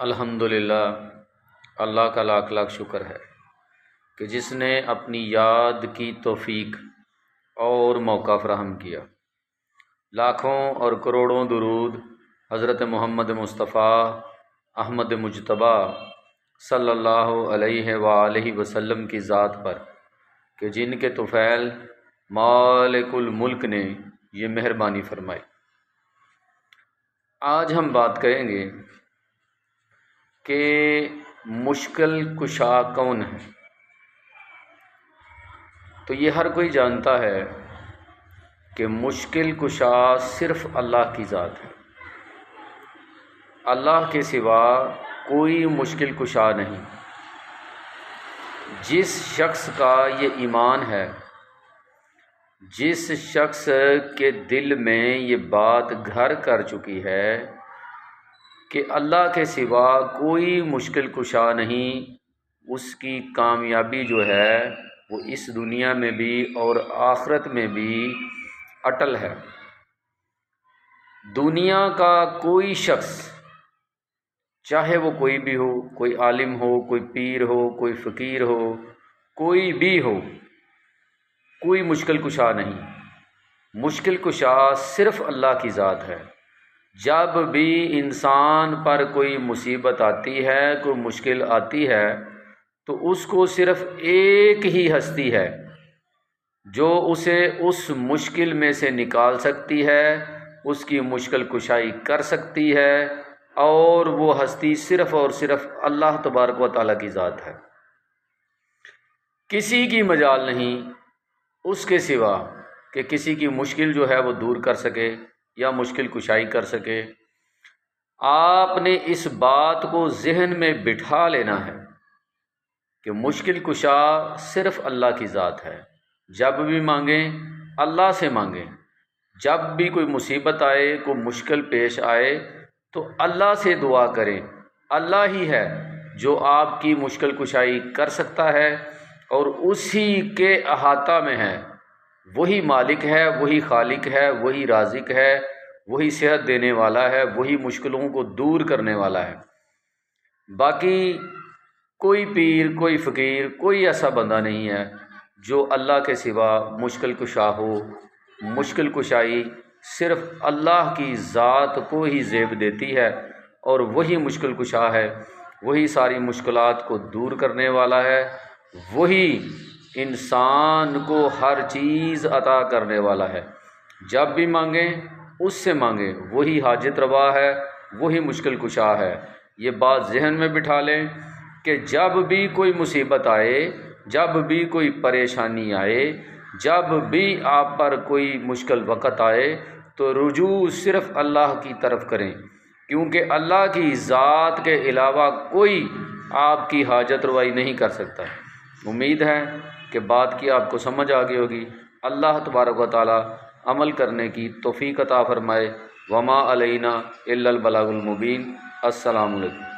الحمدللہ، اللہ کا لاکھ لاکھ شکر ہے کہ جس نے اپنی یاد کی توفیق اور موقع فراہم کیا۔ لاکھوں اور کروڑوں درود حضرت محمد مصطفیٰ احمد مجتبیٰ صلی اللہ علیہ وآلہ وسلم کی ذات پر کہ جن کے طفیل مالک الملک نے یہ مہربانی فرمائی۔ آج ہم بات کریں گے کہ مشکل کشا کون ہے۔ تو یہ ہر کوئی جانتا ہے کہ مشکل کشا صرف اللہ کی ذات ہے، اللہ کے سوا کوئی مشکل کشا نہیں۔ جس شخص کا یہ ایمان ہے، جس شخص کے دل میں یہ بات گھر کر چکی ہے کہ اللہ کے سوا کوئی مشکل کشا نہیں، اس کی کامیابی جو ہے وہ اس دنیا میں بھی اور آخرت میں بھی اٹل ہے۔ دنیا کا کوئی شخص، چاہے وہ کوئی بھی ہو، کوئی عالم ہو، کوئی پیر ہو، کوئی فقیر ہو، کوئی بھی ہو، کوئی مشکل کشا نہیں۔ مشکل کشا صرف اللہ کی ذات ہے۔ جب بھی انسان پر کوئی مصیبت آتی ہے، کوئی مشکل آتی ہے، تو اس کو صرف ایک ہی ہستی ہے جو اسے اس مشکل میں سے نکال سکتی ہے، اس کی مشکل کشائی کر سکتی ہے، اور وہ ہستی صرف اور صرف اللہ تبارک و تعالیٰ کی ذات ہے۔ کسی کی مجال نہیں اس کے سوا کہ کسی کی مشکل جو ہے وہ دور کر سکے یا مشکل کشائی کر سکے۔ آپ نے اس بات کو ذہن میں بٹھا لینا ہے کہ مشکل کشا صرف اللہ کی ذات ہے۔ جب بھی مانگیں اللہ سے مانگیں، جب بھی کوئی مصیبت آئے، کوئی مشکل پیش آئے تو اللہ سے دعا کریں۔ اللہ ہی ہے جو آپ کی مشکل کشائی کر سکتا ہے، اور اسی کے احاطہ میں ہے۔ وہی مالک ہے، وہی خالق ہے، وہی رازق ہے، وہی صحت دینے والا ہے، وہی مشکلوں کو دور کرنے والا ہے۔ باقی کوئی پیر، کوئی فقیر، کوئی ایسا بندہ نہیں ہے جو اللہ کے سوا مشکل کشا ہو۔ مشکل کشائی صرف اللہ کی ذات کو ہی زیب دیتی ہے، اور وہی مشکل کشا ہے، وہی ساری مشکلات کو دور کرنے والا ہے، وہی انسان کو ہر چیز عطا کرنے والا ہے۔ جب بھی مانگیں اس سے مانگیں، وہی حاجت روا ہے، وہی مشکل کشا ہے۔ یہ بات ذہن میں بٹھا لیں کہ جب بھی کوئی مصیبت آئے، جب بھی کوئی پریشانی آئے، جب بھی آپ پر کوئی مشکل وقت آئے تو رجوع صرف اللہ کی طرف کریں، کیونکہ اللہ کی ذات کے علاوہ کوئی آپ کی حاجت روائی نہیں کر سکتا۔ امید ہے کہ بات کی آپ کو سمجھ آ گئی ہوگی۔ اللہ تبارک و تعالی عمل کرنے کی توفیق عطا فرمائے۔ وما علینا الا البلاغ المبین۔ السلام علیکم۔